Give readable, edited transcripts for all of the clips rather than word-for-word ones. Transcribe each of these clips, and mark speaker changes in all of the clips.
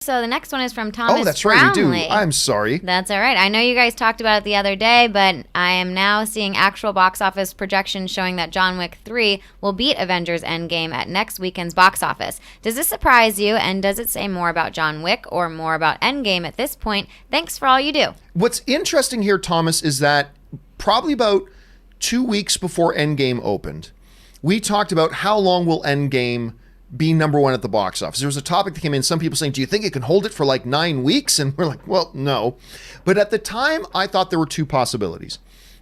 Speaker 1: So the next one is from Thomas
Speaker 2: Oh, that's right, we
Speaker 1: Brownlee.
Speaker 2: do. I'm sorry.
Speaker 1: That's all right. I know you guys talked about it the other day, but I am now seeing actual box office projections showing that John Wick 3 will beat Avengers Endgame at next weekend's box office. Does this surprise you, and does it say more about John Wick or more about Endgame at this point? Thanks for all you do.
Speaker 2: What's interesting here, Thomas, is that probably about 2 weeks before Endgame opened, we talked about how long will Endgame be number one at the box office. There was a topic that came in, some people saying, do you think it can hold it for like 9 weeks? And we're like, well, no. But at the time, I thought there were two possibilities.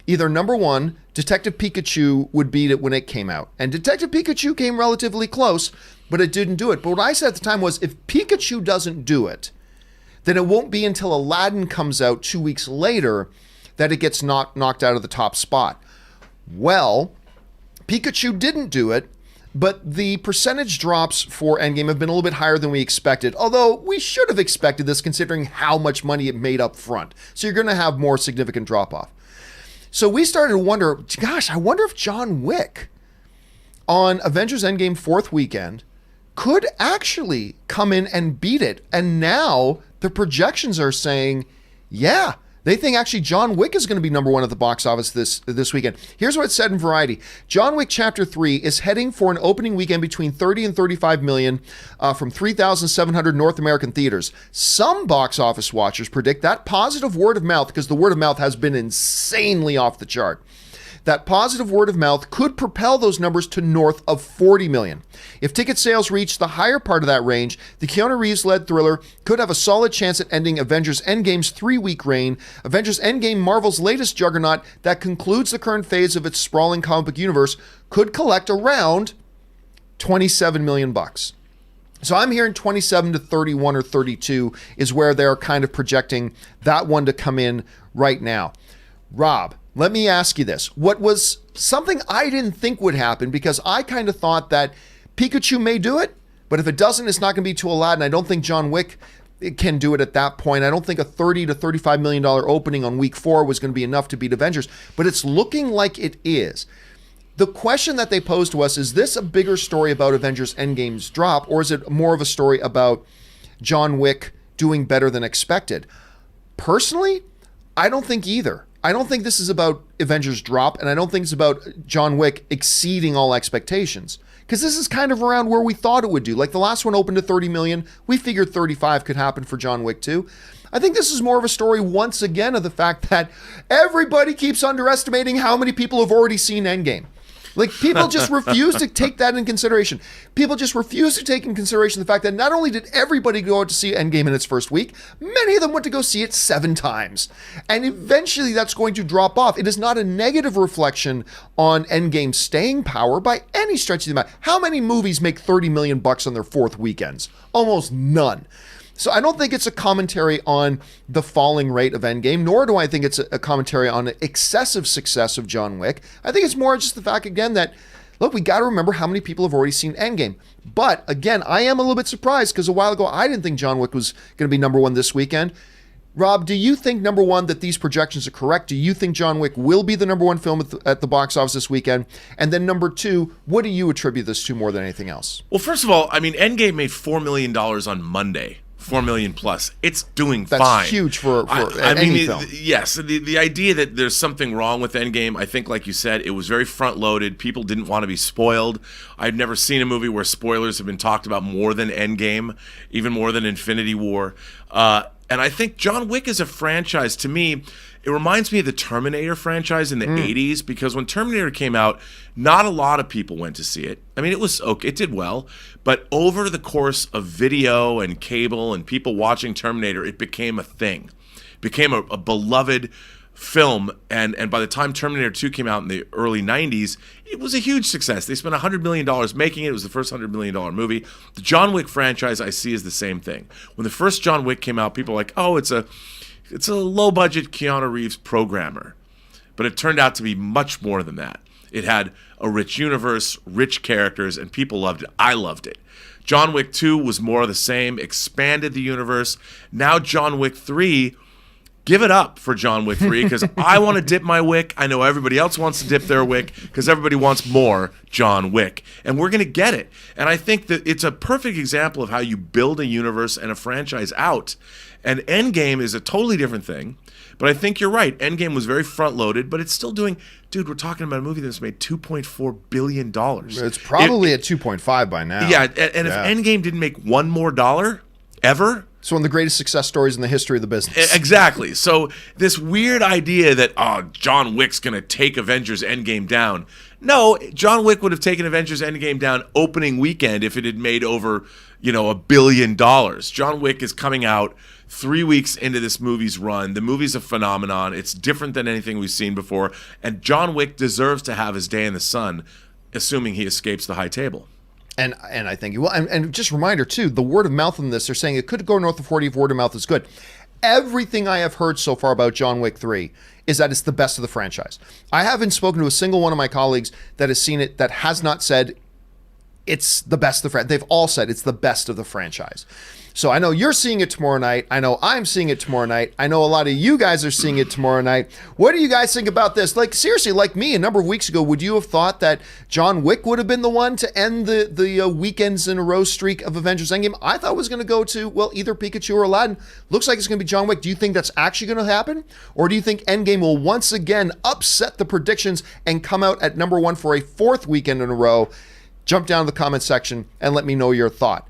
Speaker 2: Either number one, Detective Pikachu would beat it when it came out. And Detective Pikachu came relatively close, but it didn't do it. But what I said at the time was, if Pikachu doesn't do it, then it won't be until Aladdin comes out 2 weeks later that it gets knocked out of the top spot. Well, Pikachu didn't do it, but the percentage drops for Endgame have been a little bit higher than we expected, although we should have expected this considering how much money it made up front. So you're going to have more significant drop-off. So we started to wonder, gosh, I wonder if John Wick on Avengers Endgame 4th weekend could actually come in and beat it. And now the projections are saying, yeah, they think actually John Wick is going to be number one at the box office this weekend. Here's what it said in Variety. John Wick Chapter 3 is heading for an opening weekend between 30 and 35 million from 3,700 North American theaters. Some box office watchers predict that positive word of mouth, because the word of mouth has been insanely off the chart, that positive word of mouth could propel those numbers to north of 40 million. If ticket sales reach the higher part of that range, the Keanu Reeves-led thriller could have a solid chance at ending Avengers Endgame's 3-week reign. Avengers Endgame, Marvel's latest juggernaut that concludes the current phase of its sprawling comic book universe, could collect around 27 million bucks. So I'm hearing 27 to 31 or 32 is where they're kind of projecting that one to come in right now. Rob, let me ask you this. What was something I didn't think would happen, because I kind of thought that Pikachu may do it, but if it doesn't, it's not going to be to Aladdin. I don't think John Wick can do it at that point. I don't think a $30 to $35 million opening on week 4 was going to be enough to beat Avengers, but it's looking like it is. The question that they posed to us is this a bigger story about Avengers Endgame's drop, or is it more of a story about John Wick doing better than expected? Personally, I don't think either. I don't think this is about Avengers drop, and I don't think it's about John Wick exceeding all expectations, because this is kind of around where we thought it would do. Like the last one opened to 30 million. We figured 35 could happen for John Wick 2. I think this is more of a story once again of the fact that everybody keeps underestimating how many people have already seen Endgame. Like, people just refuse to take that in consideration. People just refuse to take in consideration the fact that not only did everybody go out to see Endgame in its first week, many of them went to go see it 7 times. And eventually that's going to drop off. It is not a negative reflection on Endgame's staying power by any stretch of the imagination. How many movies make 30 million bucks on their 4th weekends? Almost none. So I don't think it's a commentary on the falling rate of Endgame, nor do I think it's a commentary on the excessive success of John Wick. I think it's more just the fact, again, that, look, we got to remember how many people have already seen Endgame. But, again, I am a little bit surprised, because a while ago I didn't think John Wick was going to be number one this weekend. Rob, do you think, number one, that these projections are correct? Do you think John Wick will be the number one film at the box office this weekend? And then number two, what do you attribute this to more than anything else?
Speaker 3: Well, first of all, I mean, Endgame made $4 million on Monday. 4 million plus. It's doing fine.
Speaker 2: That's huge for any film.
Speaker 3: Yes. The idea that there's something wrong with Endgame, I think, like you said, it was very front-loaded. People didn't want to be spoiled. I've never seen a movie where spoilers have been talked about more than Endgame, even more than Infinity War. And I think John Wick is a franchise, to me, it reminds me of the Terminator franchise in the 80s, because when Terminator came out, not a lot of people went to see it. I mean, it was okay, it did well, but over the course of video and cable and people watching Terminator, it became a thing. It became a beloved film, and by the time Terminator 2 came out in the early 90s, it was a huge success. They spent $100 million making it. It was the first $100 million movie. The John Wick franchise, I see, is the same thing. When the first John Wick came out, people were like, oh, it's a low-budget Keanu Reeves programmer. But it turned out to be much more than that. It had a rich universe, rich characters, and people loved it. I loved it. John Wick 2 was more of the same, expanded the universe. Now John Wick 3, give it up for John Wick 3 because I want to dip my wick. I know everybody else wants to dip their wick because everybody wants more John Wick. And we're going to get it. And I think that it's a perfect example of how you build a universe and a franchise out. And Endgame is a totally different thing. But I think you're right. Endgame was very front-loaded, but it's still doing... Dude, we're talking about a movie that's made $2.4 billion.
Speaker 2: It's probably at 2.5 by now.
Speaker 3: Yeah, and if Endgame didn't make one more dollar ever...
Speaker 2: It's one of the greatest success stories in the history of the business.
Speaker 3: Exactly. So this weird idea that, John Wick's going to take Avengers Endgame down. No, John Wick would have taken Avengers Endgame down opening weekend if it had made over, $1 billion. John Wick is coming out 3 weeks into this movie's run. The movie's a phenomenon. It's different than anything we've seen before. And John Wick deserves to have his day in the sun, assuming he escapes the high table.
Speaker 2: And I think he will. And just a reminder, too, the word of mouth on this, they're saying it could go north of 40 if word of mouth is good. Everything I have heard so far about John Wick 3 is that it's the best of the franchise. I haven't spoken to a single one of my colleagues that has seen it that has not said it's the best of the franchise. They've all said it's the best of the franchise. So I know you're seeing it tomorrow night. I know I'm seeing it tomorrow night. I know a lot of you guys are seeing it tomorrow night. What do you guys think about this? Like, seriously, like me, a number of weeks ago, would you have thought that John Wick would have been the one to end the weekends in a row streak of Avengers Endgame? I thought it was going to go to, well, either Pikachu or Aladdin. Looks like it's going to be John Wick. Do you think that's actually going to happen? Or do you think Endgame will once again upset the predictions and come out at number one for a fourth weekend in a row? Jump down to the comment section and let me know your thought.